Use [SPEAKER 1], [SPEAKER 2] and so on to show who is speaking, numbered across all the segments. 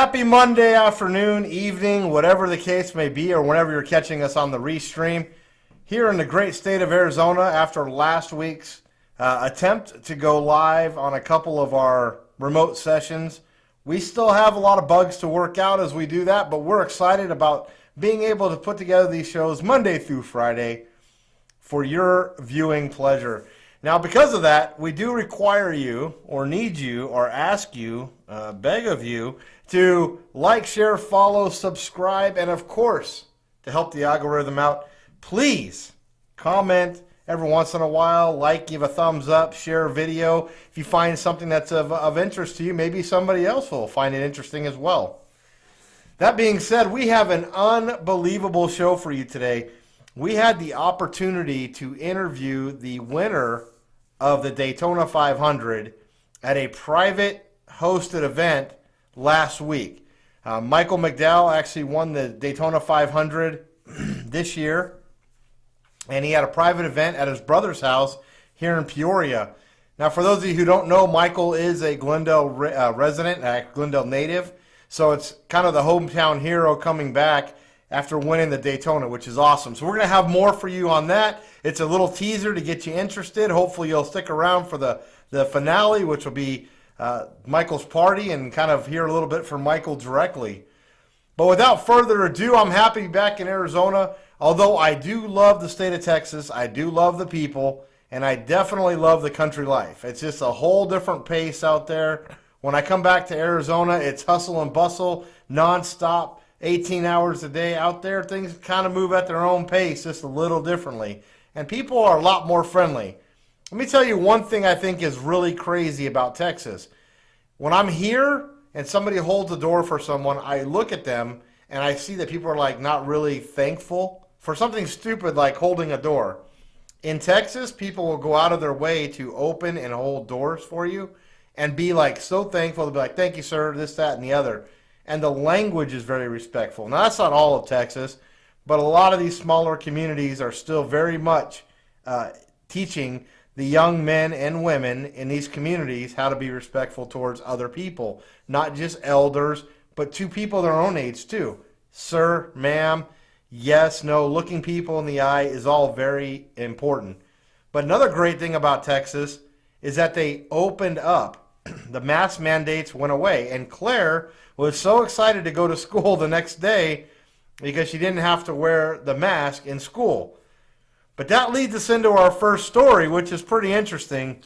[SPEAKER 1] Happy Monday afternoon, evening, whatever the case may be, or whenever you're catching us on the restream. Here in the great state of Arizona, after last week's attempt to go live on a couple of our remote sessions, we still have a lot of bugs to work out as we do that, but we're excited about being able to put together these shows Monday through Friday for your viewing pleasure. Now, because of that, we do require you, or need you, or ask you, beg of you, to like, share, follow, subscribe, and of course, to help the algorithm out, please comment every once in a while, like, give a thumbs up, share a video. If you find something that's of interest to you, maybe somebody else will find it interesting as well. That being said, we have an unbelievable show for you today. We had the opportunity to interview the winner of the Daytona 500 at a private hosted event last week. Michael McDowell actually won the Daytona 500 this year, and he had a private event at his brother's house here in Peoria. Now, for those of you who don't know, Michael is a Glendale resident, a Glendale native, so it's kind of the hometown hero coming back after winning the Daytona, which is awesome. So we're going to have more for you on that. It's a little teaser to get you interested. Hopefully you'll stick around for the finale, which will be Michael's party, and kind of hear a little bit from Michael directly. But without further ado, I'm happy to be back in Arizona. Although I do love the state of Texas, I do love the people, and I definitely love the country life. It's just a whole different pace out there. When I come back to Arizona, it's hustle and bustle, nonstop, 18 hours a day out there. Things kind of move at their own pace, just a little differently. And people are a lot more friendly. Let me tell you one thing I think is really crazy about Texas. When I'm here and somebody holds the door for someone, I look at them and I see that people are like not really thankful for something stupid like holding a door. In Texas, people will go out of their way to open and hold doors for you and be like so thankful. They'll be like, thank you, sir, this, that, and the other. And the language is very respectful. Now, that's not all of Texas, but a lot of these smaller communities are still very much teaching the young men and women in these communities how to be respectful towards other people, not just elders, but to people their own age too. Sir, ma'am, yes, no, looking people in the eye is all very important. But another great thing about Texas is that they opened up. The mask mandates went away, and Claire was so excited to go to school the next day because she didn't have to wear the mask in school. But that leads us into our first story, which is pretty interesting,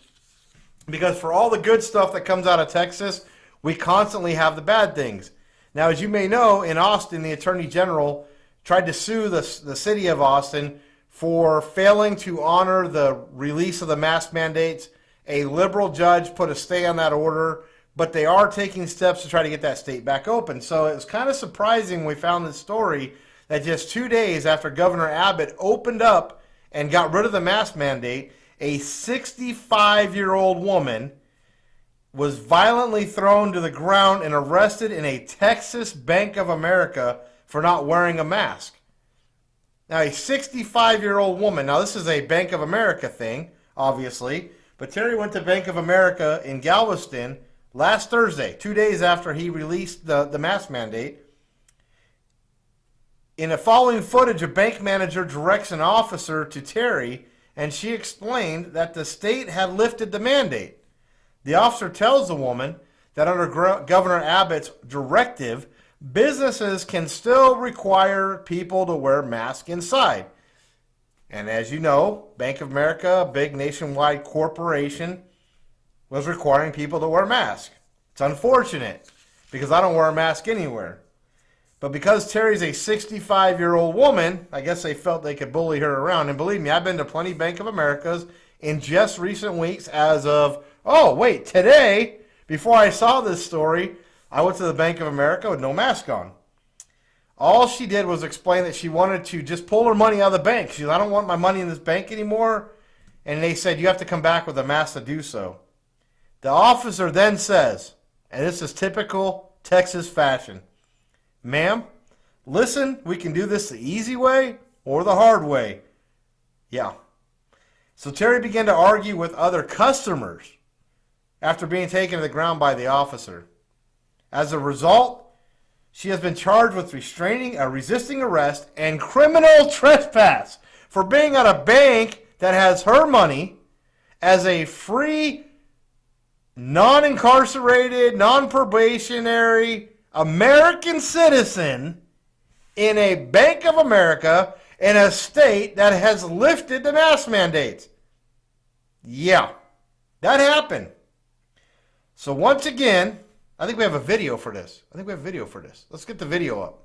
[SPEAKER 1] because for all the good stuff that comes out of Texas, we constantly have the bad things. Now, as you may know, in Austin, the Attorney General tried to sue the city of Austin for failing to honor the release of the mask mandates. A liberal judge put a stay on that order, but they are taking steps to try to get that state back open. So it was kind of surprising when we found this story that just 2 days after Governor Abbot opened up and got rid of the mask mandate, a 65-year-old woman was violently thrown to the ground and arrested in a Texas Bank of America for not wearing a mask. Now, a 65-year-old woman, now this is a Bank of America thing, obviously, but Terry went to Bank of America in Galveston last Thursday, 2 days after he released the mask mandate. In the following footage, a bank manager directs an officer to Terry, and she explained that the state had lifted the mandate. The officer tells the woman that under Governor Abbott's directive, businesses can still require people to wear masks inside. And as you know, Bank of America, a big nationwide corporation, was requiring people to wear masks. It's unfortunate because I don't wear a mask anywhere. But because Terry's a 65-year-old woman, I guess they felt they could bully her around. And believe me, I've been to plenty Bank of Americas in just recent weeks as of, oh, wait, today, before I saw this story, I went to the Bank of America with no mask on. All she did was explain that she wanted to just pull her money out of the bank. She said, I don't want my money in this bank anymore. And they said, you have to come back with a mask to do so. The officer then says, and this is typical Texas fashion, ma'am, listen, we can do this the easy way or the hard way. Yeah. So Terry began to argue with other customers after being taken to the ground by the officer. As a result, She has been charged with resisting arrest and criminal trespass for being at a bank that has her money as a free, non-incarcerated, non-probationary American citizen in a Bank of America in a state that has lifted the mask mandates. Yeah, that happened. So once again, I think we have a video for this. Let's get the video up.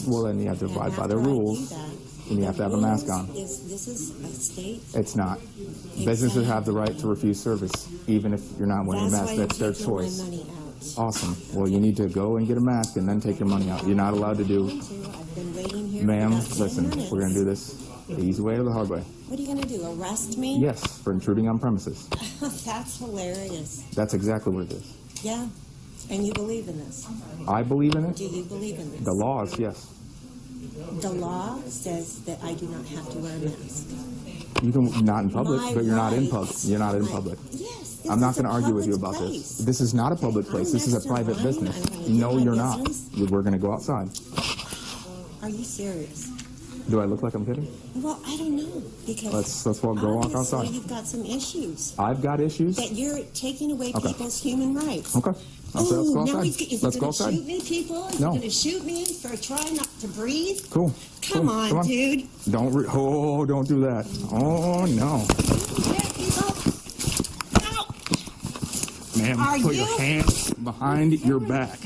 [SPEAKER 2] Well, then you have to abide by the rules, and you have to have a mask on.
[SPEAKER 3] This is a state?
[SPEAKER 2] It's not. Businesses have the right to refuse service, even if you're not wearing a mask. That's their choice. Awesome. Well, you need to go and get a mask and then take your money out. You're not allowed to do... Ma'am, listen, we're going to do this the easy way or the hard way.
[SPEAKER 3] What are you going to do, arrest me?
[SPEAKER 2] Yes, for intruding on premises.
[SPEAKER 3] That's hilarious.
[SPEAKER 2] That's exactly what it is.
[SPEAKER 3] Yeah, and you believe in this?
[SPEAKER 2] I believe in it.
[SPEAKER 3] Do you believe in this?
[SPEAKER 2] The laws, yes.
[SPEAKER 3] The law says that I do not have to wear a mask.
[SPEAKER 2] You can, not in public, but you're not in public. You're not in public.
[SPEAKER 3] Yes.
[SPEAKER 2] I'm not going to argue with you about this. This is not a public place. This is a private business. No, you're not. We're going to go outside.
[SPEAKER 3] Are you serious?
[SPEAKER 2] Do I look like I'm kidding?
[SPEAKER 3] Well, I don't know, because
[SPEAKER 2] let's go walk outside.
[SPEAKER 3] You've got some issues.
[SPEAKER 2] I've got issues.
[SPEAKER 3] That you're taking away people's human rights.
[SPEAKER 2] Okay. Let's go outside.
[SPEAKER 3] Let's go outside. Shoot me, people? Is he going to shoot me for trying not to breathe?
[SPEAKER 2] Cool.
[SPEAKER 3] Come on, dude.
[SPEAKER 2] Don't do that. Oh no. Ma'am, put your hands behind your back.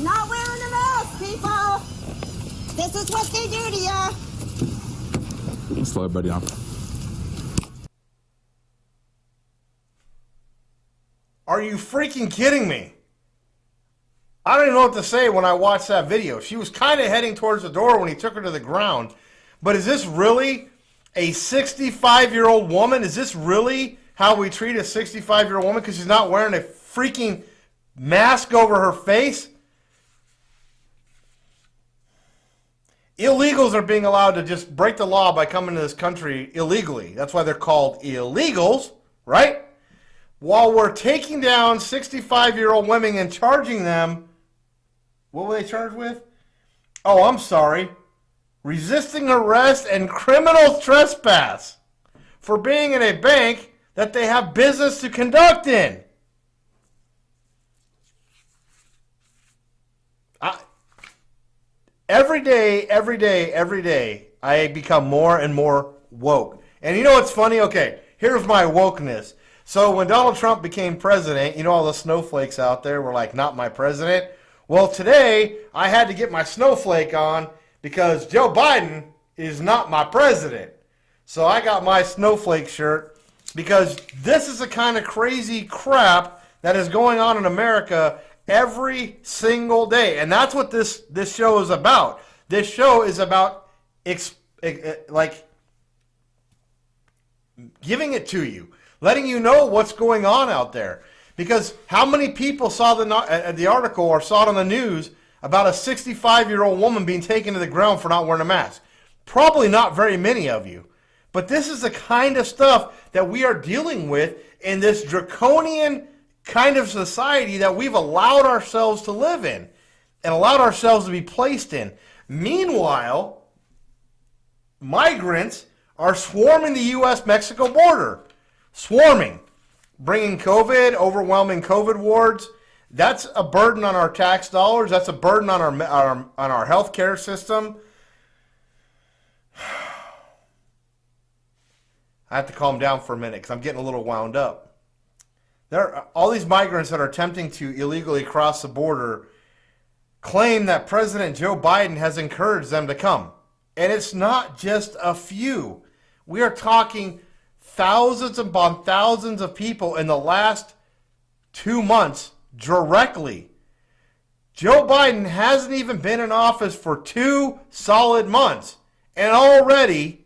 [SPEAKER 3] Not wearing a mask, people. This is what they do to you.
[SPEAKER 2] Let's slow everybody down.
[SPEAKER 1] Are you freaking kidding me? I don't even know what to say when I watched that video. She was kind of heading towards the door when he took her to the ground. But is this really a 65-year-old woman? Is this really how we treat a 65-year-old woman because she's not wearing a freaking mask over her face? Illegals are being allowed to just break the law by coming to this country illegally. That's why they're called illegals, right? While we're taking down 65-year-old women and charging them, what were they charged with? Oh, I'm sorry. Resisting arrest and criminal trespass for being in a bank that they have business to conduct in. Every day, I become more and more woke. And you know what's funny? Okay, here's my wokeness. So when Donald Trump became president, you know all the snowflakes out there were like, not my president. Well, today, I had to get my snowflake on because Joe Biden is not my president. So I got my snowflake shirt because this is the kind of crazy crap that is going on in America every single day. And that's what this show is about. This show is about like giving it to you, letting you know what's going on out there. Because how many people saw the article or saw it on the news about a 65-year-old woman being taken to the ground for not wearing a mask? Probably not very many of you. But this is the kind of stuff that we are dealing with in this draconian kind of society that we've allowed ourselves to live in and allowed ourselves to be placed in. Meanwhile, migrants are swarming the U.S.-Mexico border. Swarming. Bringing COVID, overwhelming COVID wards. That's a burden on our tax dollars. That's a burden on our health care system. I have to calm down for a minute because I'm getting a little wound up. There are all these migrants that are attempting to illegally cross the border claim that President Joe Biden has encouraged them to come. And it's not just a few. We are talking thousands upon thousands of people in the last 2 months directly. Joe Biden hasn't even been in office for 2 solid months. And already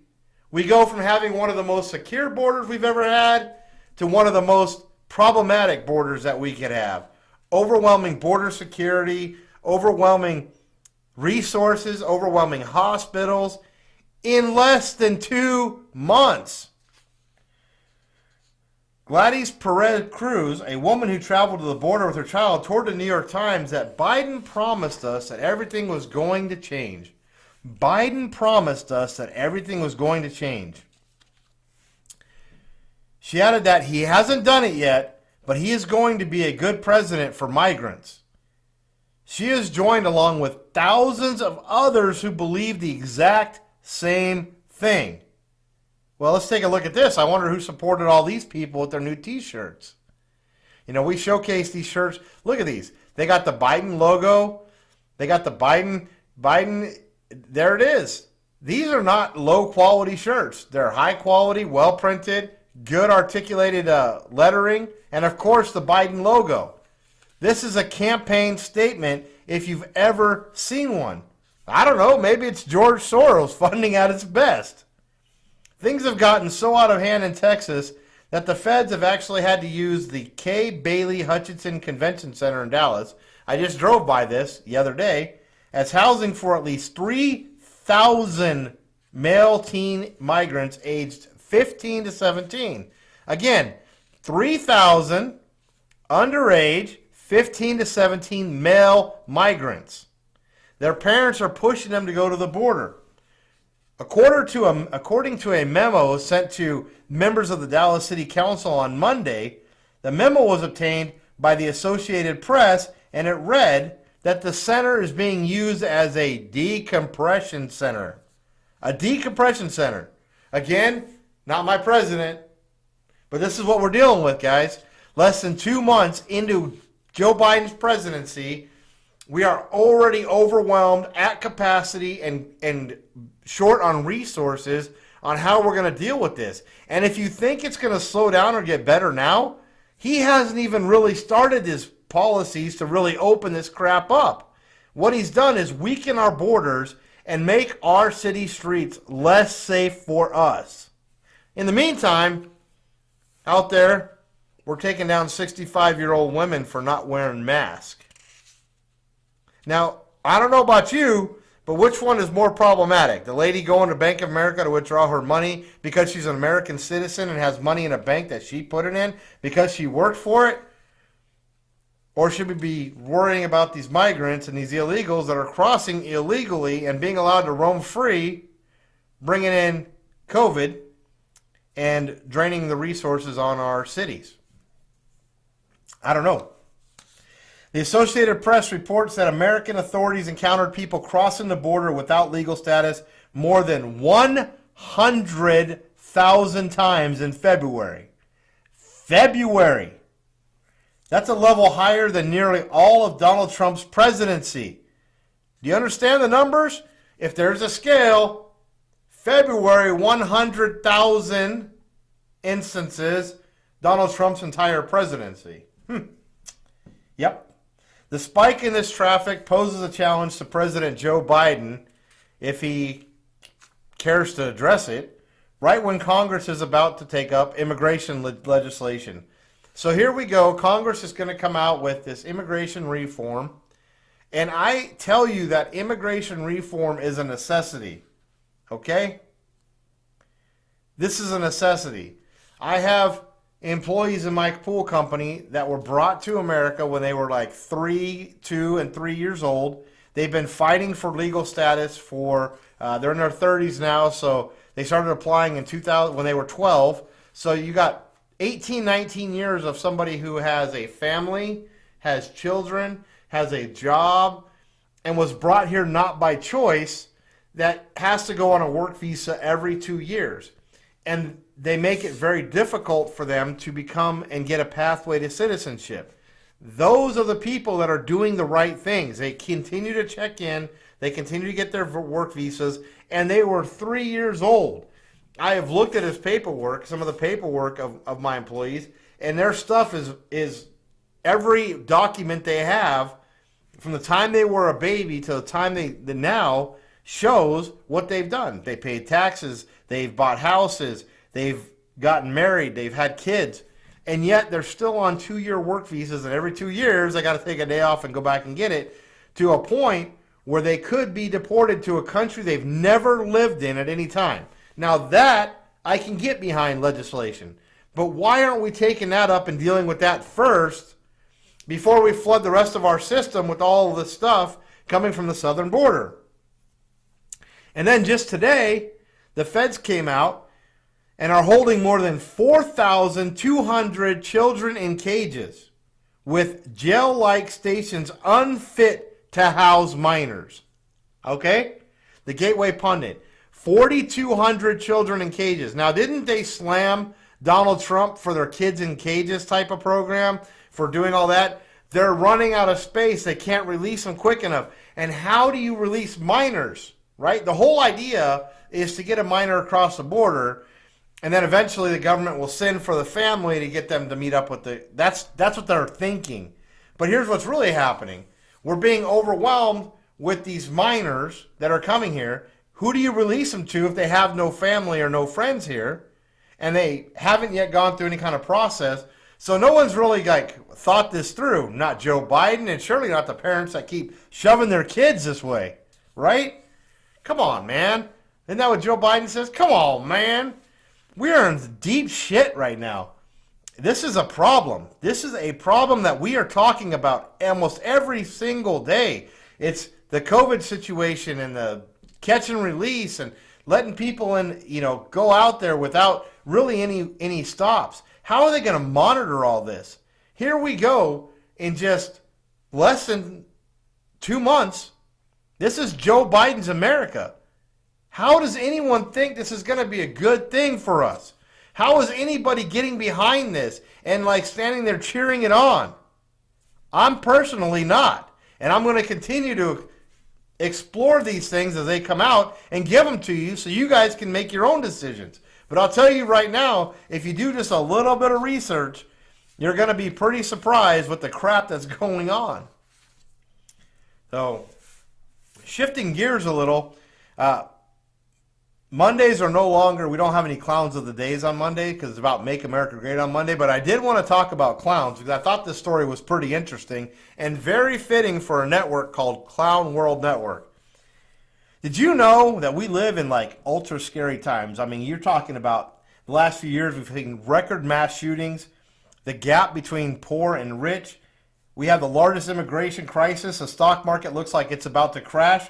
[SPEAKER 1] we go from having one of the most secure borders we've ever had to one of the most problematic borders that we could have. Overwhelming border security, overwhelming resources, overwhelming hospitals in less than 2 months. Gladys Perez Cruz, a woman who traveled to the border with her child, told the New York Times that Biden promised us that everything was going to change. Biden promised us that everything was going to change. She added that he hasn't done it yet, but he is going to be a good president for migrants. She is joined along with thousands of others who believe the exact same thing. Well, let's take a look at this. I wonder who supported all these people with their new t-shirts. You know, we showcase these shirts. Look at these. They got the Biden logo. They got the Biden, there it is. These are not low quality shirts. They're high quality, well printed, good articulated lettering, and of course the Biden logo. This is a campaign statement if you've ever seen one. I don't know, maybe it's George Soros funding at its best. Things have gotten so out of hand in Texas that the feds have actually had to use the K. Bailey Hutchinson Convention Center in Dallas. I just drove by this the other day as housing for at least 3,000 male teen migrants aged 15 to 17. Again, 3,000 underage 15 to 17 male migrants. Their parents are pushing them to go to the border. According to a memo sent to members of the Dallas City Council on Monday, the memo was obtained by the Associated Press, and it read that the center is being used as a decompression center. A decompression center. Again, not my president, but this is what we're dealing with, guys. Less than 2 months into Joe Biden's presidency, we are already overwhelmed at capacity and short on resources on how we're going to deal with this. And if you think it's going to slow down or get better now, he hasn't even really started his policies to really open this crap up. What he's done is weaken our borders and make our city streets less safe for us. In the meantime, out there, we're taking down 65-year-old women for not wearing masks. Now, I don't know about you, but which one is more problematic? The lady going to Bank of America to withdraw her money because she's an American citizen and has money in a bank that she put it in because she worked for it? Or should we be worrying about these migrants and these illegals that are crossing illegally and being allowed to roam free, bringing in COVID and draining the resources on our cities? I don't know. The Associated Press reports that American authorities encountered people crossing the border without legal status more than 100,000 times in February. February. That's a level higher than nearly all of Donald Trump's presidency. Do you understand the numbers? If there's a scale, February, 100,000 instances, Donald Trump's entire presidency. Yep. The spike in this traffic poses a challenge to President Joe Biden if he cares to address it, right when Congress is about to take up immigration legislation. So here we go. Congress is going to come out with this immigration reform. And I tell you that immigration reform is a necessity. Okay? This is a necessity. I have employees in my pool company that were brought to America when they were like 2 and 3 years old. They've been fighting for legal status for, they're in their 30s now, so they started applying in 2000 when they were 12. So you got 18, 19 years of somebody who has a family, has children, has a job, and was brought here not by choice, that has to go on a work visa every 2 years. And they make it very difficult for them to become and get a pathway to citizenship. Those are the people that are doing the right things. They continue to check in. They continue to get their work visas. And they were 3 years old. I have looked at his paperwork, some of the paperwork of my employees, and their stuff is every document they have from the time they were a baby to the time they now shows what they've done. They paid taxes. They've bought houses. They've gotten married. They've had kids. And yet they're still on 2-year work visas. And every 2 years, they got to take a day off and go back and get it, to a point where they could be deported to a country they've never lived in at any time. Now that I can get behind legislation. But why aren't we taking that up and dealing with that first before we flood the rest of our system with all of this stuff coming from the southern border? And then just today, the feds came out and are holding more than 4,200 children in cages with jail-like stations unfit to house minors. Okay? The Gateway Pundit. 4,200 children in cages. Now, didn't they slam Donald Trump for their kids in cages type of program for doing all that? They're running out of space. They can't release them quick enough. And how do you release minors, right? The whole idea is to get a minor across the border, and then eventually the government will send for the family to get them to meet up with the... That's what they're thinking. But here's what's really happening. We're being overwhelmed with these minors that are coming here. Who do you release them to if they have no family or no friends here, and they haven't yet gone through any kind of process? So no one's really thought this through. Not Joe Biden, and surely not the parents that keep shoving their kids this way, right? Come on, man. Isn't that what Joe Biden says? Come on, man. We are in deep shit right now. This is a problem. This is a problem that we are talking about almost every single day. It's the COVID situation and the catch and release and letting people in, go out there without really any stops. How are they going to monitor all this? Here we go in just less than 2 months. This is Joe Biden's America. How does anyone think this is going to be a good thing for us? How is anybody getting behind this and standing there cheering it on? I'm personally not. And I'm going to continue to explore these things as they come out and give them to you so you guys can make your own decisions. But I'll tell you right now, if you do just a little bit of research, you're going to be pretty surprised with the crap that's going on. So, shifting gears a little, Mondays are no longer, we don't have any clowns of the days on Monday because it's about Make America Great on Monday, but I did want to talk about clowns because I thought this story was pretty interesting and very fitting for a network called Clown World Network. Did you know that we live in ultra scary times? I mean, you're talking about the last few years, we've seen record mass shootings, the gap between poor and rich. We have the largest immigration crisis. The stock market looks like it's about to crash.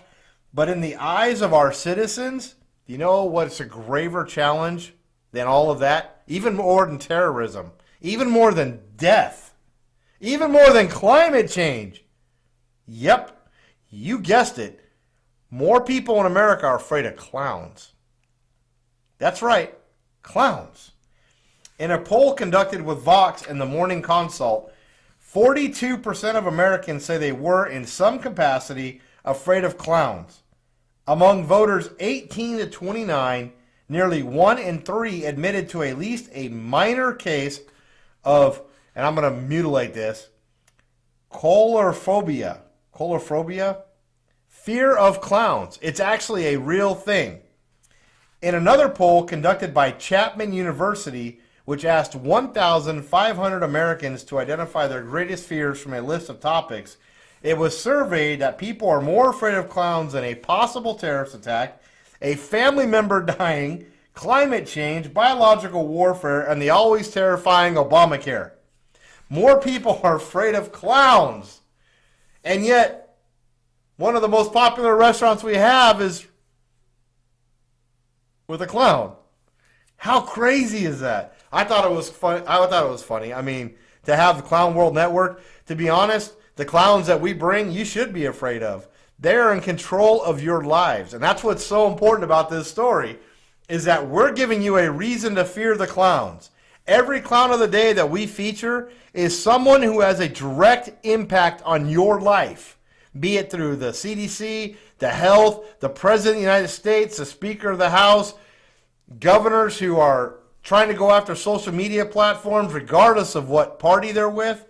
[SPEAKER 1] But in the eyes of our citizens, you know what's a graver challenge than all of that? Even more than terrorism. Even more than death. Even more than climate change. Yep, you guessed it. More people in America are afraid of clowns. That's right, clowns. In a poll conducted with Vox and the Morning Consult, 42% of Americans say they were, in some capacity, afraid of clowns. Among voters 18 to 29, nearly 1 in 3 admitted to at least a minor case of, and I'm going to mutilate this, coulrophobia. Coulrophobia? Fear of clowns. It's actually a real thing. In another poll conducted by Chapman University, which asked 1,500 Americans to identify their greatest fears from a list of topics, it was surveyed that people are more afraid of clowns than a possible terrorist attack, a family member dying, climate change, biological warfare, and the always terrifying Obamacare. More people are afraid of clowns. And yet, one of the most popular restaurants we have is with a clown. How crazy is that? I thought it was fun. I thought it was funny. I mean, to have the Clown World Network, to be honest, the clowns that we bring, you should be afraid of. They're in control of your lives. And that's what's so important about this story, is that we're giving you a reason to fear the clowns. Every clown of the day that we feature is someone who has a direct impact on your life, be it through the CDC, the health, the President of the United States, the Speaker of the House, governors who are trying to go after social media platforms regardless of what party they're with.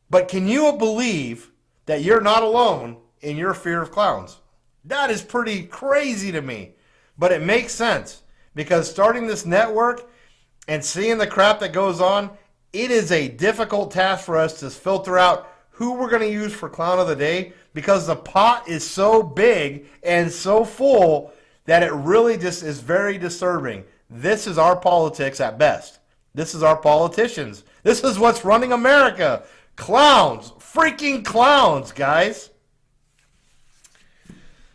[SPEAKER 1] But can you believe that you're not alone in your fear of clowns? That is pretty crazy to me. But it makes sense, because starting this network and seeing the crap that goes on, it is a difficult task for us to filter out who we're going to use for Clown of the Day, because the pot is so big and so full that it really just is very disturbing. This is our politics at best. This is our politicians. This is what's running America. Clowns. Freaking clowns, guys.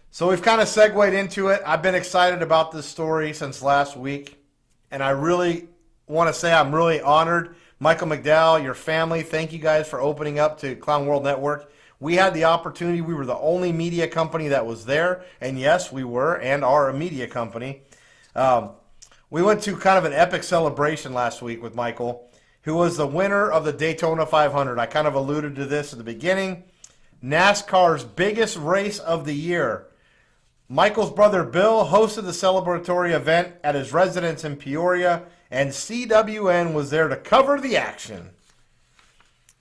[SPEAKER 1] So we've kind of segued into it. I've been excited about this story since last week. And I really want to say I'm really honored. Michael McDowell, your family, thank you guys for opening up to Clown World Network. We had the opportunity. We were the only media company that was there. And yes, we were and are a media company. We went to kind of an epic celebration last week with Michael, who was the winner of the Daytona 500. I kind of alluded to this at the beginning. NASCAR's biggest race of the year. Michael's brother Bill hosted the celebratory event at his residence in Peoria, and CWN was there to cover the action.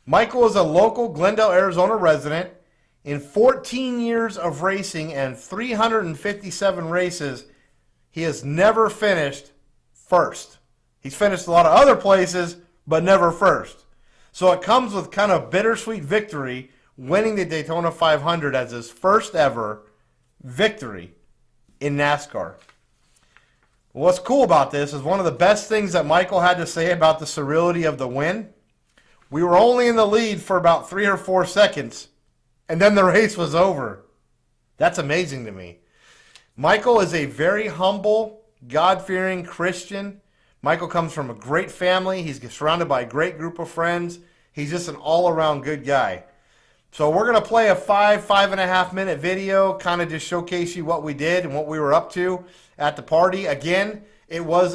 [SPEAKER 1] Michael is a local Glendale, Arizona resident. In 14 years of racing and 357 races, he has never finished first. He's finished a lot of other places, but never first. So it comes with kind of bittersweet victory, winning the Daytona 500 as his first ever victory in NASCAR. What's cool about this is one of the best things that Michael had to say about the surreality of the win. We were only in the lead for about 3 or 4 seconds, and then the race was over. That's amazing to me. Michael is a very humble, God-fearing Christian. Michael comes from a great family. He's surrounded by a great group of friends. He's just an all-around good guy. So we're going to play a 5.5 minute video, kind of just showcase you what we did and what we were up to at the party. Again, it was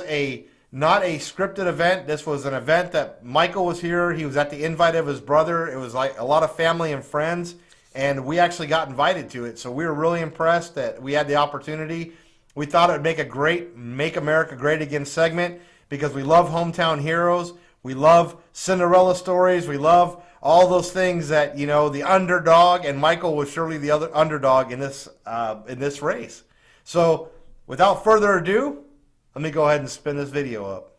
[SPEAKER 1] not a scripted event. This was an event that Michael was here. He was at the invite of his brother. It was like a lot of family and friends, and we actually got invited to it. So we were really impressed that we had the opportunity. We thought it would make a great Make America Great Again segment because we love hometown heroes. We love Cinderella stories. We love all those things that, you know, the underdog, and Michael was surely the other underdog in this race. So without further ado, let me go ahead and spin this video up.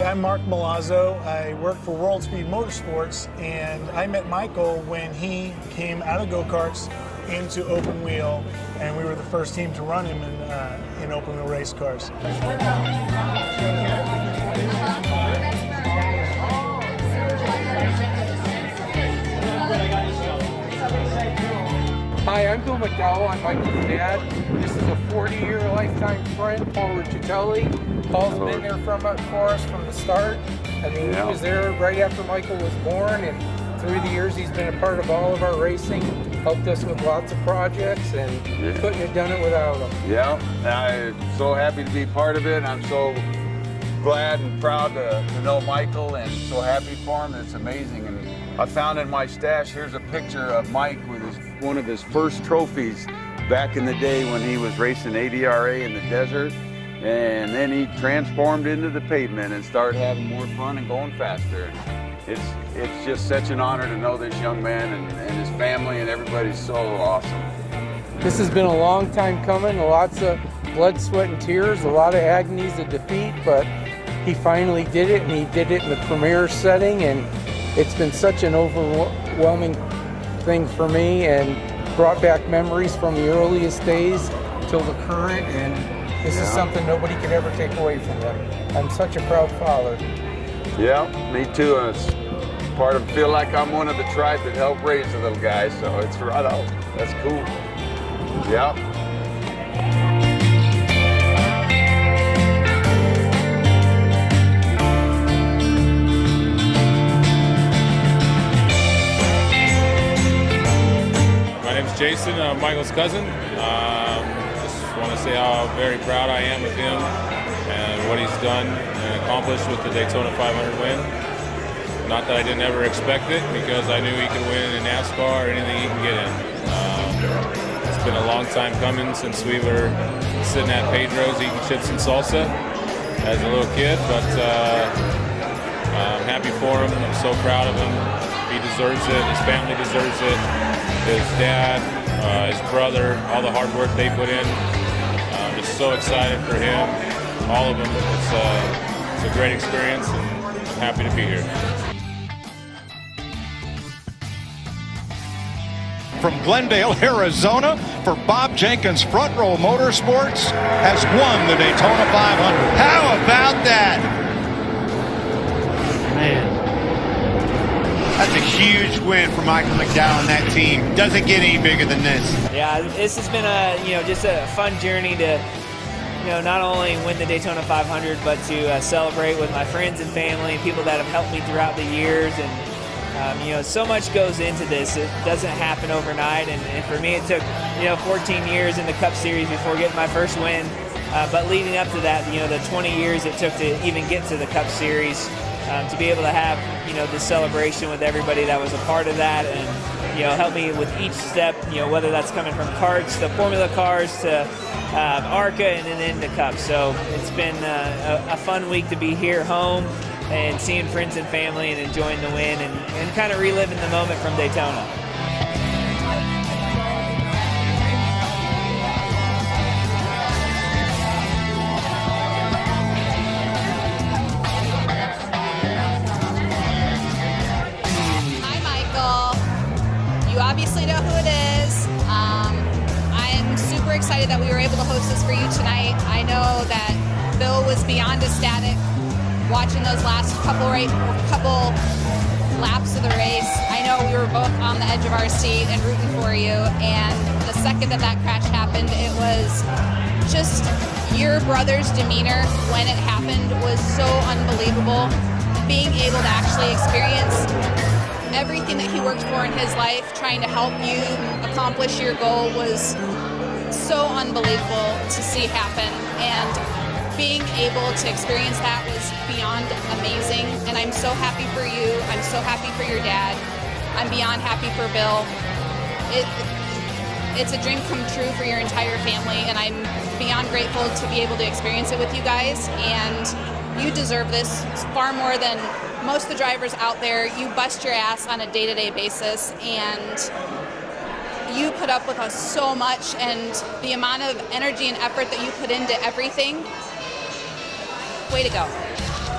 [SPEAKER 4] I'm Mark Milazzo. I work for World Speed Motorsports, and I met Michael when he came out of go-karts into open wheel, and we were the first team to run him in open wheel race cars.
[SPEAKER 5] Hi, I'm Bill McDowell. I'm Michael's dad. This is a 40-year lifetime friend, Paul Riccitelli. Paul's been there for us from the start. I mean, he was there right after Michael was born, and through the years he's been a part of all of our racing, helped us with lots of projects, and couldn't have done it without him.
[SPEAKER 6] Yeah, I'm so happy to be part of it. I'm so glad and proud to know Michael, and so happy for him. It's amazing. And I found in my stash, here's a picture of Mike with one of his first trophies back in the day when he was racing ADRA in the desert. And then he transformed into the pavement and started having more fun and going faster. It's just such an honor to know this young man and his family, and everybody's so awesome.
[SPEAKER 5] This has been a long time coming, lots of blood, sweat, and tears, a lot of agonies of defeat, but he finally did it, and he did it in the premier setting, and it's been such an overwhelming thing for me and brought back memories from the earliest days till the current, and this is something nobody could ever take away from him. I'm such a proud father.
[SPEAKER 6] Yeah, me too. And it's part of, feel like I'm one of the tribe that helped raise the little guy, so it's right out. That's cool. Yeah.
[SPEAKER 7] My name's Jason. I'm Michael's cousin. Just want to say how very proud I am of him and what he's done and accomplished with the Daytona 500 win. Not that I didn't ever expect it, because I knew he could win in NASCAR or anything he can get in. It's been a long time coming since we were sitting at Pedro's eating chips and salsa as a little kid, but I'm happy for him. I'm so proud of him. He deserves it. His family deserves it. His dad, his brother, all the hard work they put in. I'm just so excited for him, all of them. It's a great experience, and I'm happy to be here.
[SPEAKER 8] From Glendale, Arizona, for Bob Jenkins, Front Row Motorsports has won the Daytona 500.
[SPEAKER 9] How about that? Man, that's a huge win for Michael McDowell and that team. Doesn't get any bigger than this.
[SPEAKER 10] Yeah, this has been just a fun journey to, not only win the Daytona 500, but to celebrate with my friends and family, people that have helped me throughout the years. And so much goes into this. It doesn't happen overnight, and for me it took 14 years in the Cup Series before getting my first win. But leading up to that, the 20 years it took to even get to the Cup Series, to be able to have the celebration with everybody that was a part of that, and help me with each step. Whether that's coming from karts to Formula cars to ARCA and then into Cup. So it's been a fun week to be here home and seeing friends and family and enjoying the win and kind of reliving the moment from Daytona.
[SPEAKER 11] Hi, Michael. You obviously know who it is. I am super excited that we were able to host this for you tonight. I know that Bill was beyond ecstatic watching those last couple laps of the race. I know we were both on the edge of our seat and rooting for you, and the second that crash happened, it was just your brother's demeanor when it happened was so unbelievable. Being able to actually experience everything that he worked for in his life, trying to help you accomplish your goal, was so unbelievable to see happen. And being able to experience that was beyond amazing, and I'm so happy for you. I'm so happy for your dad. I'm beyond happy for Bill. It's a dream come true for your entire family, and I'm beyond grateful to be able to experience it with you guys. And you deserve this far more than most of the drivers out there. You bust your ass on a day-to-day basis, and you put up with us so much, and the amount of energy and effort that you put into everything, way to go.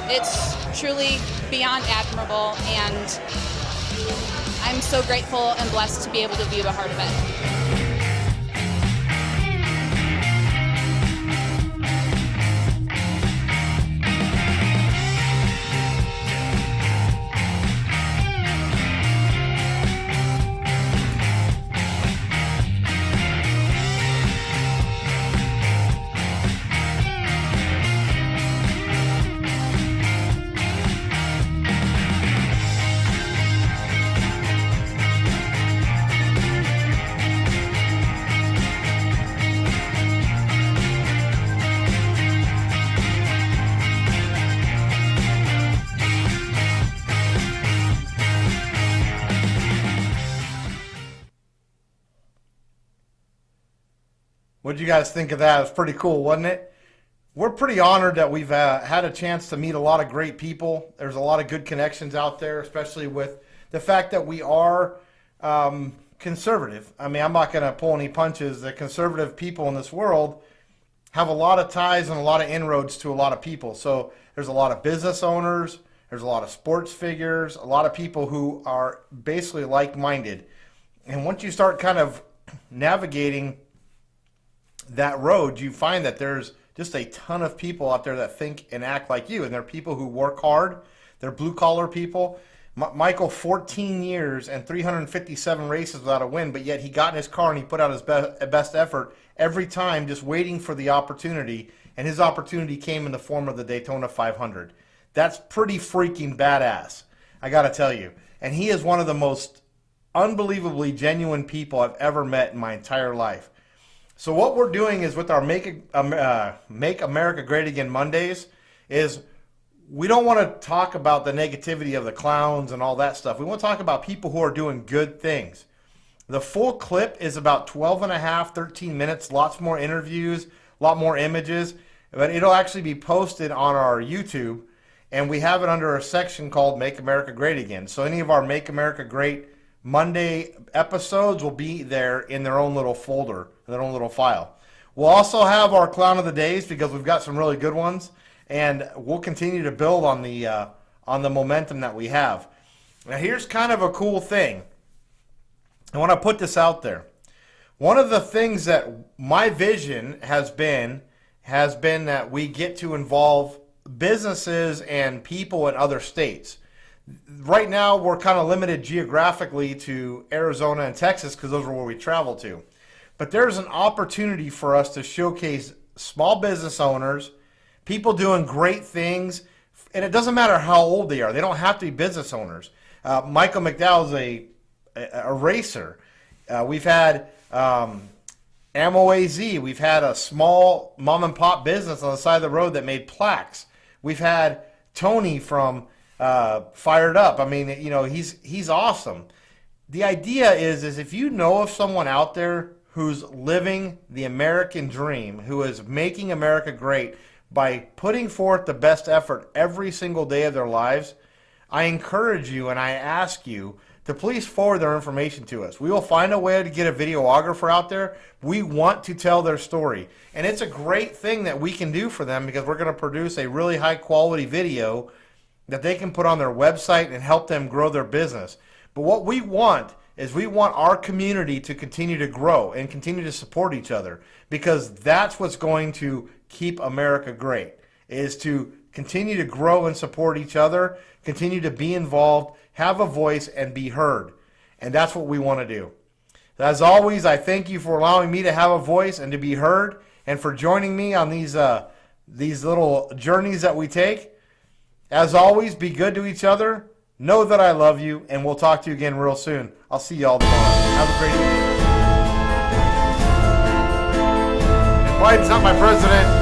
[SPEAKER 11] It's truly beyond admirable, and I'm so grateful and blessed to be able to be a part of it.
[SPEAKER 1] What did you guys think of that? It was pretty cool, wasn't it? We're pretty honored that we've had a chance to meet a lot of great people. There's a lot of good connections out there, especially with the fact that we are conservative. I mean, I'm not going to pull any punches. The conservative people in this world have a lot of ties and a lot of inroads to a lot of people. So there's a lot of business owners, there's a lot of sports figures, a lot of people who are basically like-minded. And once you start kind of navigating that road, you find that there's just a ton of people out there that think and act like you. And they're people who work hard. They're blue-collar people. Michael, 14 years and 357 races without a win, but yet he got in his car and he put out his best effort every time, just waiting for the opportunity. And his opportunity came in the form of the Daytona 500. That's pretty freaking badass, I got to tell you. And he is one of the most unbelievably genuine people I've ever met in my entire life. So what we're doing is with our Make America Great Again Mondays is we don't want to talk about the negativity of the clowns and all that stuff. We want to talk about people who are doing good things. The full clip is about 12 and a half, 13 minutes, lots more interviews, a lot more images, but it'll actually be posted on our YouTube, and we have it under a section called Make America Great Again. So any of our Make America Great Monday episodes will be there in their own little folder, their own little file. We'll also have our Clown of the Days because we've got some really good ones, and we'll continue to build on the momentum that we have. Now here's kind of a cool thing. I want to put this out there. One of the things that my vision has been that we get to involve businesses and people in other states. Right now, we're kind of limited geographically to Arizona and Texas because those are where we travel to. But there's an opportunity for us to showcase small business owners, people doing great things, and it doesn't matter how old they are. They don't have to be business owners. Michael McDowell is a racer. We've had Ammo AZ. We've had a small mom and pop business on the side of the road that made plaques. We've had Tony from Fired Up. I mean, you know, he's awesome. The idea is if you know of someone out there who's living the American dream, who is making America great by putting forth the best effort every single day of their lives, I encourage you and I ask you to please forward their information to us. We will find a way to get a videographer out there. We want to tell their story. And it's a great thing that we can do for them because we're going to produce a really high quality video that they can put on their website and help them grow their business. But what we want is we want our community to continue to grow and continue to support each other, because that's what's going to keep America great, is to continue to grow and support each other, continue to be involved, have a voice, and be heard. And that's what we want to do. As always, I thank you for allowing me to have a voice and to be heard, and for joining me on these little journeys that we take. As always, be good to each other. Know that I love you, and we'll talk to you again real soon. I'll see you all tomorrow. Have a great evening. Biden's not my president.